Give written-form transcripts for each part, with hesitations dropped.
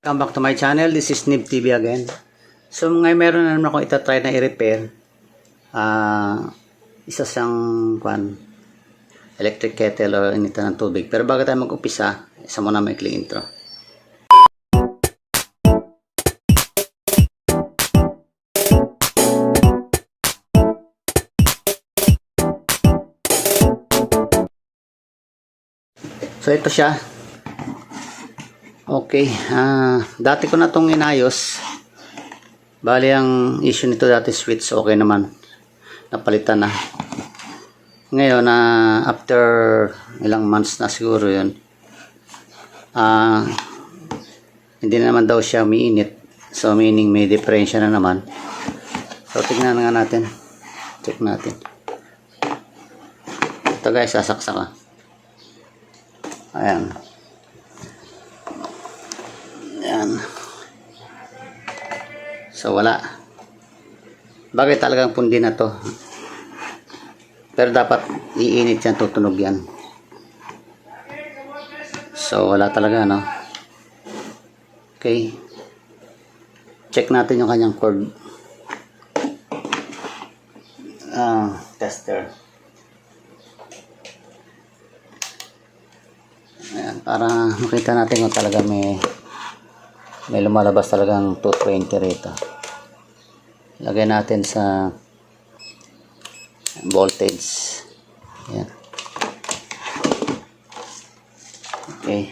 Welcome back to my channel. This is Nib TV again. So ngayon meron na naman ako itatry na i-repair. Isa siyang electric kettle o initan ng tubig. Pero bago tayo mag-upisa, isa muna maikling intro. So ito siya. Okay, dati ko na itong inayos. Bali ang issue nito dati switch, okay naman. Napalitan na. Ngayon, after ilang months na siguro yun, hindi na naman daw siya umiinit. So meaning may diferensya na naman. So tignan nga natin. Check natin. Ito guys, sasaksak ka. Ayan. Ayan. So wala. Bagay talagang pundi na to. Pero dapat iinit yan, tutunog yan. So wala talaga, no? Okay. Check natin yung kanyang cord. Tester. Ayan, para makita natin kung talaga may lumalabas talagang 220 rito. Lagay natin sa voltage. Ayan. Okay.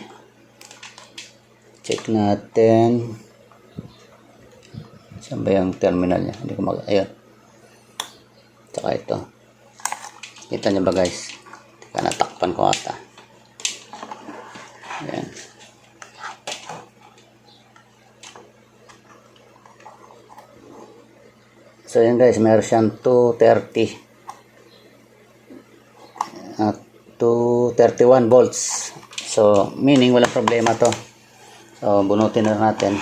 Check natin. Saan ba yung terminal niya? Hindi ko ayun. Tsaka ito. Kita niyo ba guys? Teka, natakpan ko ata. Ayan. So yun guys, meron siyang 230 at 231 volts. So meaning walang problema to. So bunutin na natin.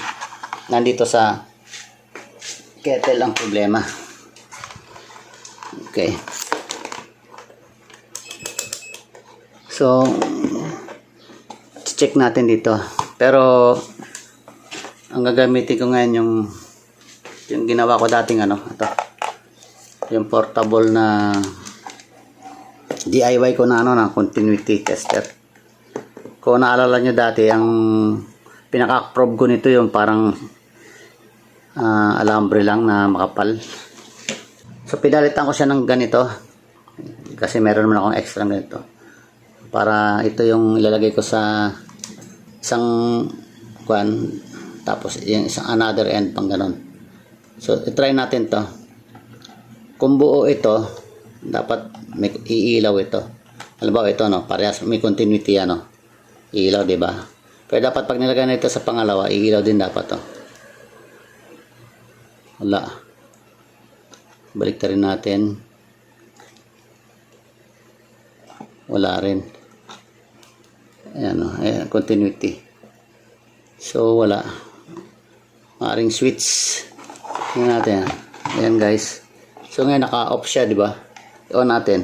Nandito sa kettle ang problema. Okay. So check natin dito. Pero ang gagamitin ko ngayon yung ginawa ko dating ito. Yung portable na DIY ko na na continuity tester. Kung naalala nyo dati, ang pinaka-probe ko nito yung parang alambre lang na makapal. So pinalitan ko siya ng ganito kasi meron naman akong extra ganito. Para ito yung ilalagay ko sa isang tapos yung isang another end pang ganon. So i-try natin to. Kung buo ito, dapat may iilaw ito. Halimbawa ito, no, parehas may continuity iilaw, di ba? Pero dapat pag nilagay na ito sa pangalawa, iilaw din dapat to. Wala. Balik rin natin. Wala rin. Ayan, ayan, continuity. So wala. Maaring switch. Tingnan natin. Ayan guys. So ngayon naka-off siya, di ba? I-on natin.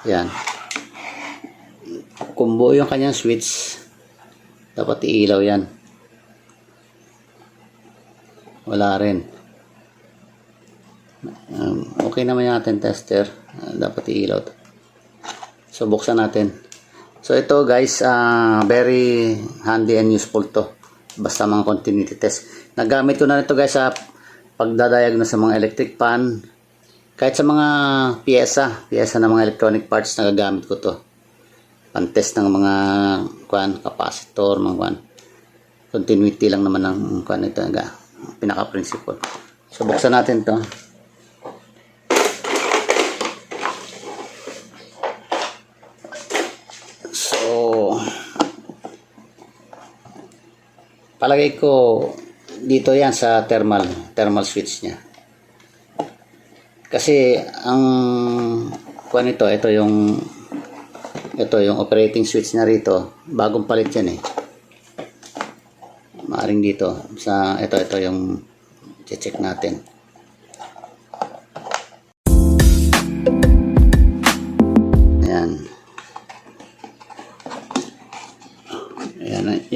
Ayan. Kung buo yung kanyang switch, dapat iilaw yan. Wala rin. Okay naman yung ating tester. Dapat iilaw. So buksan natin. So ito guys, very handy and useful to. Basta mga continuity test. Nagamit ko na ito guys sa pagdadiagnose sa mga electric fan. Kahit sa mga piyesa ng mga electronic parts, nagagamit ko to. Pan-test ng mga capacitor, mga continuity lang naman ng ito, pinaka-principle. So buksan natin to. Palagay ko dito yan sa thermal switch niya. Kasi ang ito yung operating switch na rito, bagong palit yan Maaring dito sa ito yung check natin. Ayan.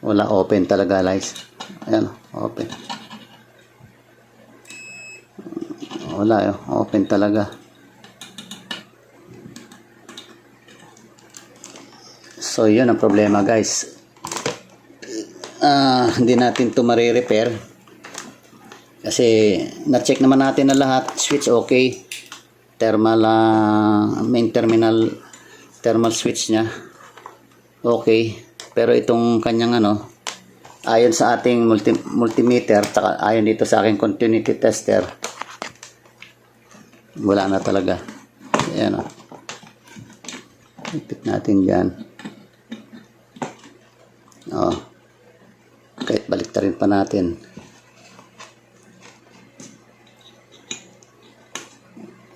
Wala, open talaga guys. Ayan, open. Wala, open talaga. So yun ang problema guys. Hindi natin to mare-repair kasi na-check naman natin na lahat. Switch okay, thermal, main terminal thermal switch nya okay, pero itong kanyang ayon sa ating multimeter, ayon dito sa aking continuity tester, wala na talaga. Ayan, ipit natin dyan. Kahit baliktarin pa natin.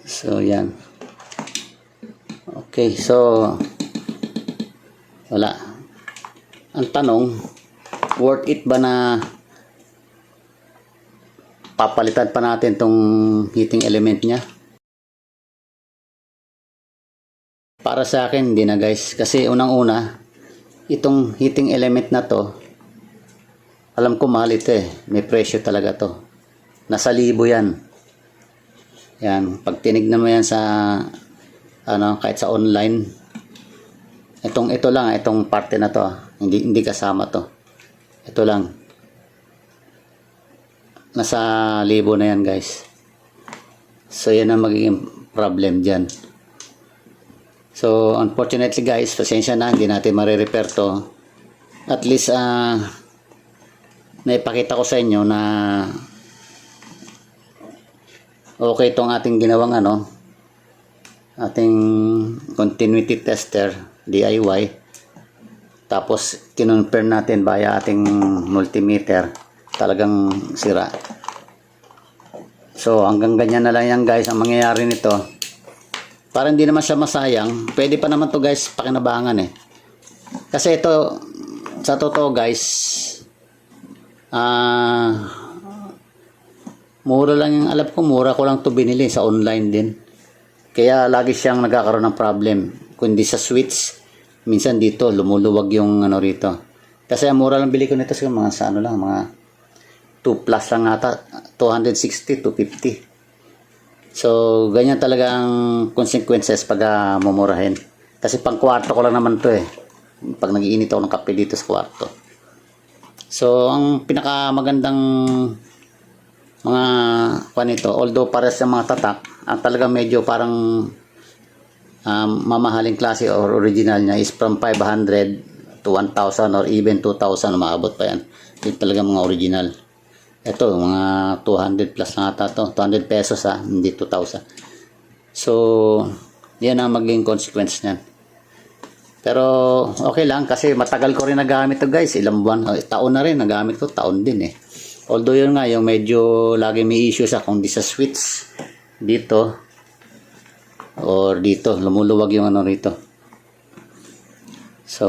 So yan. Okay, so wala. Ang tanong, worth it ba na papalitan pa natin tong heating element nya? Para sa akin, hindi na guys. Kasi unang-una, itong heating element na to, alam ko mahal ito eh. May presyo talaga to. Nasa 1,000 yan. Yan. Pag tinignan mo yan sa, kahit sa online, ito lang, itong parte na to. Hindi kasama to. Ito lang. Nasa 1,000 na yan guys. So yan ang magiging problem dyan. So unfortunately guys, pasensya na, hindi natin mare-repair to. At least naipakita ko sa inyo na okay itong ating ginawang ating continuity tester DIY, tapos kinonfirm natin via ating multimeter, talagang sira. So hanggang ganyan na lang yan guys ang mangyayari nito. Para hindi naman siya masayang, pwede pa naman to guys pakinabangan kasi ito sa totoo guys, mura lang yung, alam ko mura ko lang to binili sa online din, kaya lagi siyang nagkakaroon ng problem. Kundi sa switch, minsan dito lumuluwag yung rito, kasi mura lang bili ko nito sa mga mga 2 plus lang ata, 260, 250. So ganyan talaga ang consequences pag mumurahin, kasi pang kwarto ko lang naman to pag nagiinit ako ng kape dito sa kwarto. So ang pinakamagandang mga nito, although pares sa mga tatak, ang talagang medyo parang mamahaling klase or original niya is from 500 to 1,000 or even 2,000, umaabot pa yan. Ito talaga mga original. Ito mga 200 plus na ata to, 200 pesos hindi 2,000. So yan ang maging consequence niyan. Pero okay lang kasi matagal ko rin nagamit to guys, ilang buwan, taon na rin nagamit ko, taon din Although yun nga, yung medyo lagi may issue sa kung di sa switch dito or dito, lumuluwag yung rito. So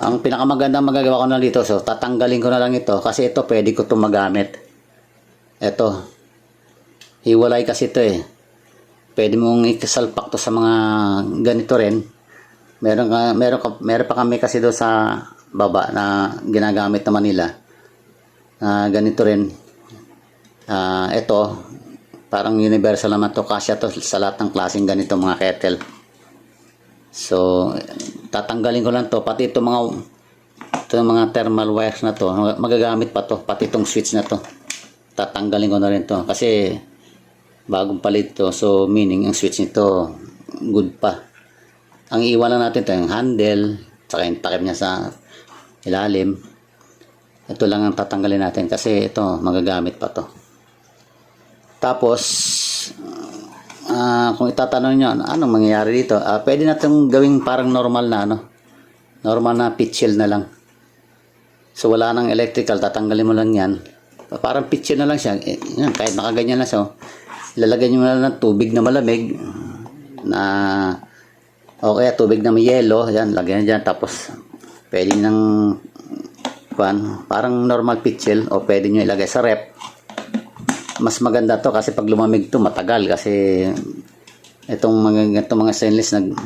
ang pinakamagandang magagawa ko na dito, so tatanggalin ko na lang ito kasi ito pwede ko itong magamit. Ito, hiwalay kasi ito pwede mong ikasalpak to sa mga ganito rin. Meron pa kami kasi doon sa baba na ginagamit naman nila. Ganito rin. Ito, parang universal naman to, kasya to sa lahat ng klaseng ganito mga kettle. So, tatanggalin ko lang to, pati itong mga thermal wires na to, magagamit pa to, pati itong switch na to. Tatanggalin ko na rin to kasi bagong palit to, so meaning ang switch nito good pa. Ang iiwan lang natin to yung handle, saka yung takip niya sa ilalim. Ito lang ang tatanggalin natin kasi ito magagamit pa to. Tapos kung itatanong nyo anong mangyayari dito, pwede natin gawing parang normal na normal na pitchel na lang. So wala nang electrical, tatanggalin mo lang yan, parang pitchel na lang siya. Yan, kahit nakaganyan na siya, ilalagay nyo na lang ng tubig na malamig na okay, tubig na may yelo, yan, lagyan dyan, tapos pwede nang parang normal pitchel, o pwede nyo ilagay sa rep. Mas maganda to kasi pag lumamig to matagal, kasi itong mga stainless yan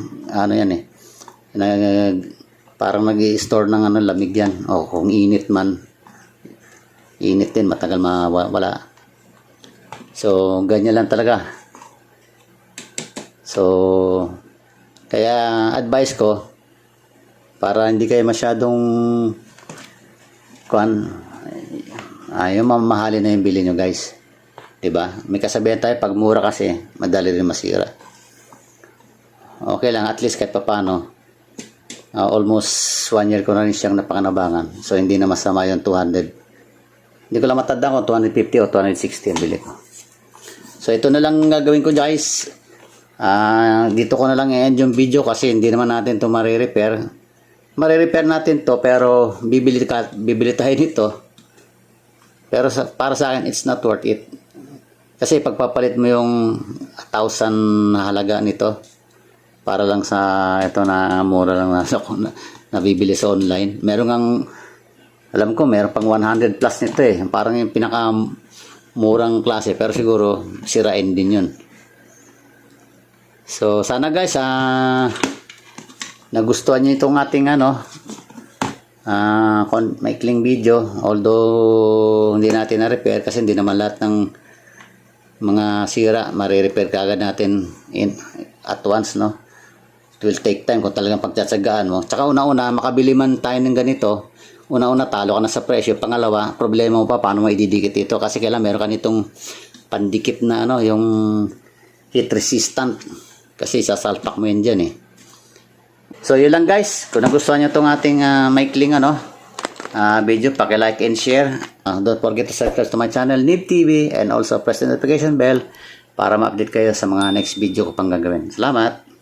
parang nag-i-store ng ano, lamig yan. O kung init man, init din, matagal mawala. So, ganyan lang talaga. So, kaya advice ko, para hindi kayo masyadong yung mamahalin na yung bili nyo guys. Diba? May kasabihan tayo, pag mura kasi, madali rin masira. Okay lang, at least kahit papano, almost 1 year ko na rin siyang napakanabangan. So, hindi na masama yung 200. Hindi ko lang matandaan kung 250 o 260 ang bili ko. So, ito na lang gagawin ko guys. Dito ko na lang i-end yung video kasi hindi naman natin ito marirepair. Marirepair natin to pero bibili tayo nito. Pero para sa akin, it's not worth it. Kasi pagpapalit mo yung 1,000 na halaga nito para lang sa ito na mura lang na nabibili sa online. Meron ang alam ko meron pang 100 plus nito eh. Parang yung pinaka murang klase pero siguro sirain din yun. So sana guys nagustuhan niyo itong ating maikling video, although hindi natin na-repair kasi hindi naman lahat ng mga sira marirepair kaagad natin at once, no? It will take time kung talagang pagtsatsagaan mo. Tsaka una-una, makabili man tayo ng ganito, una-una talo ka na sa presyo. Pangalawa, problema mo pa paano mo ididikit ito kasi kailangan meron ka nitong pandikit na yung heat resistant kasi sasalpak mo yan dyan eh. So yun lang guys, kung nagustuhan nyo itong ating maikling video, paki-like and share. Don't forget to subscribe to my channel, Nib TV, and also press the notification bell para ma-update kayo sa mga next video ko pang gagawin. Salamat!